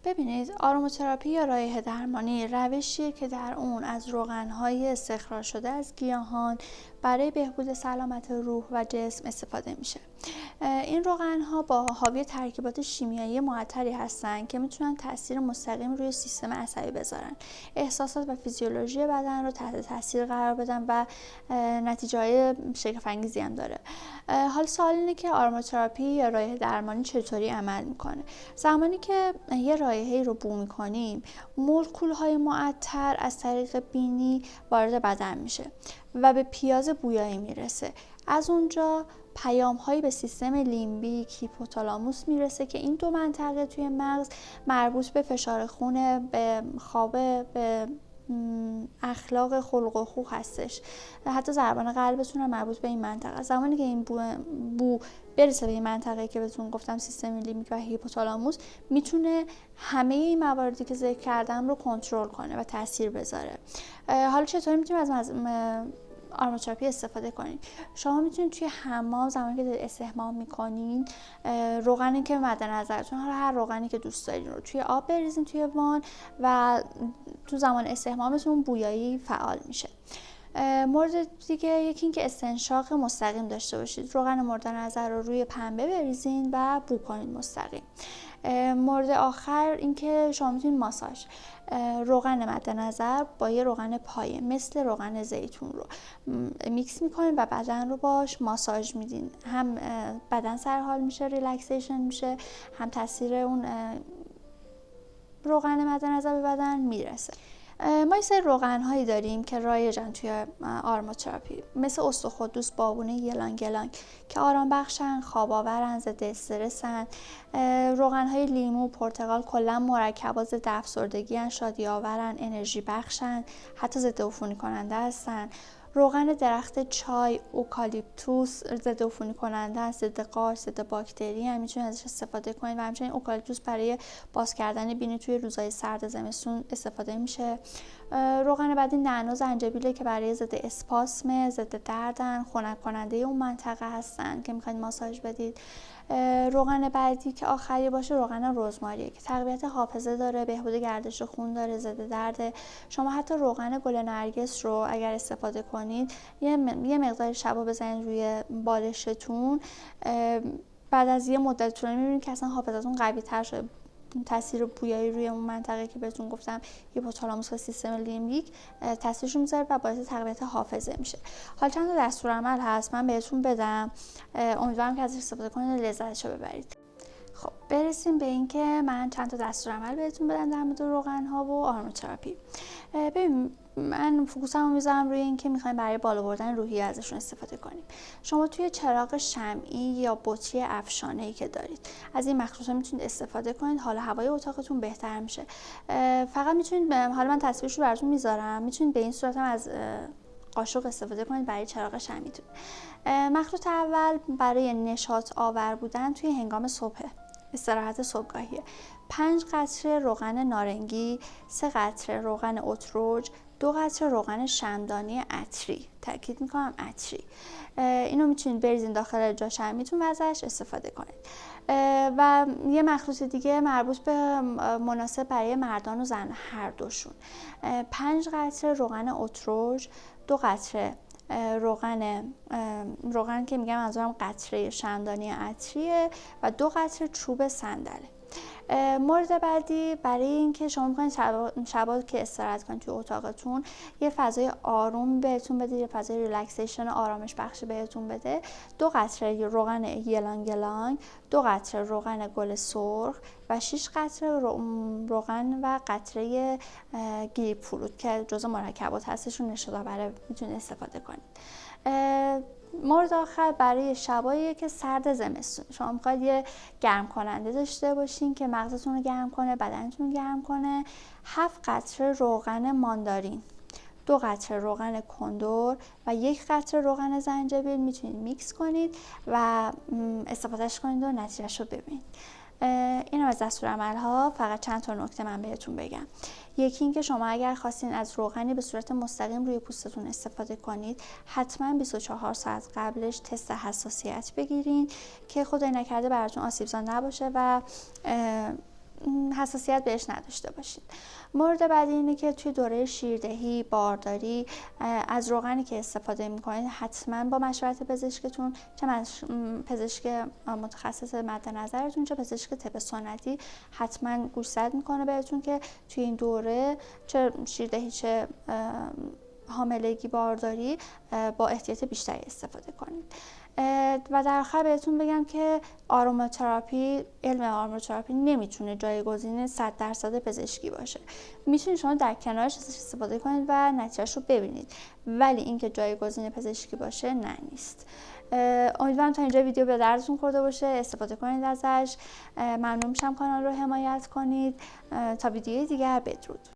ببینید، آروماتراپی یا رایحه درمانی روشیه که در اون از روغن‌های استخراج شده از گیاهان برای بهبود سلامت روح و جسم استفاده میشه. این روغن‌ها با حاوی ترکیبات شیمیایی معطری هستن که میتونن تاثیر مستقیم روی سیستم عصبی بذارن، احساسات و فیزیولوژی بدن رو تحت تاثیر قرار بدن و نتیجه‌های شگفت‌انگیزی هم داره. حال سوال اینه که آروماتراپی یا رایحه درمانی چطوری عمل میکنه؟ زمانی که یه رایحه‌ای رو بو میکنیم، مولکول‌های معطر از طریق بینی وارد بدن میشه و به پیاز بویایی میرسه. از اونجا پیام‌هایی به سیستم لیمبیک، هیپوتالاموس میرسه که این دو منطقه توی مغز مربوط به فشار خون، به خواب، به اخلاق، خلق و خو هستش. حتی ضربان قلبتون هم مربوط به این منطقه. زمانی که این بو برسه به این منطقه که بهتون گفتم سیستم لیمبیک و هیپوتالاموس، میتونه همه این مواردی که ذکر کردم رو کنترل کنه و تاثیر بذاره. حالا چطور میتونیم از آروماتراپی استفاده کنید؟ شما میتونید توی حمام زمانی که استحمام میکنین روغنی که مد نظرتون، حالا هر روغنی که دوست دارین رو توی آب بریزین توی وان و تو زمان استحمامتون بویایی فعال میشه. مورد دیگه یکی این که استنشاق مستقیم داشته باشید. روغن مورد نظر رو روی پنبه بریزین و بو کنید مستقیم. مورد آخر این که شما میتونید ماساژ روغن مد نظر با یه روغن پایه مثل روغن زیتون رو میکس میکنین و بدن رو باش ماساژ میدین. هم بدن سرحال میشه، ریلکسیشن میشه، هم تاثیر اون روغن مد نظر به بدن میرسه. ما یه سری روغن‌هایی داریم که رایجن توی آروماتراپی، مثل استخوان‌دوست، بابونه، یلانگ یلانگ که آرام بخشن، خواب آورن، ضد استرسن. روغن‌های لیمو، پرتقال کلا مرکبات ضد افسردگی ان، شادی آورن، انرژی بخشن، حتی ضد عفونی کننده هستن. روغن درخت چای، اوکالیپتوس ضد عفونی کننده است، ضد قارچ، ضد باکتری هم میتونید ازش استفاده کنید و همچنین اوکالیپتوس برای باز کردن بینی توی روزهای سرد زمستون استفاده میشه. روغن بعدی نعنا، زنجبیله که برای ضد اسپاسم، ضد دردن، خنک کننده اون منطقه هستن که میخواید ماساژ بدید. روغن بعدی که آخری باشه روغن رزماریه که تقویت حافظه داره، بهبود گردش خون داره، ضد درد. شما حتی روغن گل نرگس رو اگر استفاده کنید یه مقدار شبا بزنید روی بالشتون، بعد از یه مدت طولانی میبینید که اصلا حافظتون قوی تر شده. تاثیر بویایی روی اون منطقه که بهتون گفتم هیپوتالاموس و سیستم لیمبیک تاثیرشون میذاره و باعث تقویت حافظه میشه. حالا چند تا دستورالعمل هست من بهتون بدم، امیدوارم که ازش استفاده کنید و لذتشو ببرید. خب برسیم به این که من چند تا دستورالعمل بهتون بدم در مورد روغن‌ها و آروماتراپی. ببین، من فوکوسمو میذارم روی این که میخوایم برای بالا بردن روحیه ازشون استفاده کنیم. شما توی چراغ شمعی یا بطری افشانه‌ای که دارید از این مخصوصا میتونید استفاده کنید، حالا هوای اتاقتون بهتر میشه. فقط میتونید، حالا من تصویرشو براتون میذارم، میتونید به این صورت هم از قاشق استفاده کنید برای چراغ شمعیتون. مخلوط اول برای نشاط آور بودن توی هنگام صبح، استراحت صبحگاهیه. 5 قطره روغن نارنگی، 3 قطره روغن اتروج، 2 قطره روغن شمعدانی عطری، تاکید میکنم عطری. اینو میتونید بریزین داخل جاش شمعیتون و ازش استفاده کنید. و یه مخلوط دیگه مربوط به مناسب برای مردان و زن هر دوشون. 5 قطره روغن اتروج، 2 قطره روغن که میگم منظورم قطره شمعدانی عطریه و 2 قطره چوب صندله. مورد بعدی برای اینکه شما میخواین شبا که استراحت کنید توی اتاقتون یه فضای آروم بهتون بده، یه فضای ریلکسیشن آرامش بخش بهتون بده، 2 قطره روغن یلانگ یلانگ، 2 قطره روغن گل سرخ و 6 قطره روغن و قطره گریپ فروت که جزء مرکبات هستشون نشاط آور، میتونید استفاده کنید. مورد آخر برای شباییه که سرد زمستون، شما میخواید یه گرم کننده داشته باشین که مغزتون رو گرم کنه، بدنتون رو گرم کنه. 7 قطره روغن ماندارین، 2 قطره روغن کندر و 1 قطره روغن زنجبیل میتونید میکس کنید و استفادهش کنید و نتیجهش رو ببینید. این هم از دستورالعمل ها. فقط چند تا نکته من بهتون بگم. یکی این که شما اگر خواستین از روغنی به صورت مستقیم روی پوستتون استفاده کنید، حتما 24 ساعت قبلش تست حساسیت بگیرین که خدای نکرده براتون آسیبزا نباشه و حساسیت بهش نداشته باشید. مورد بعدی اینه که توی دوره شیردهی، بارداری از روغنی که استفاده میکنید حتما با مشورت پزشکتون، چه پزشک متخصص مد نظرتون چه پزشک طب سنتی، حتما گوشزد میکنه بهتون که توی این دوره چه شیردهی چه حاملگی، بارداری با احتیاط بیشتری استفاده کنید. و در آخر بهتون بگم که آروماتراپی، علم آروماتراپی نمیتونه جایگزین 100% پزشکی باشه. میتونید شما در کنارش استفاده کنید و نتیجهش رو ببینید، ولی اینکه جایگزین پزشکی باشه نه، نیست. امیدوارم تا اینجا ویدیو به دردتون خورده باشه، استفاده کنید ازش. ممنون میشم کانال رو حمایت کنید. تا ویدیوی دیگر، بدرود.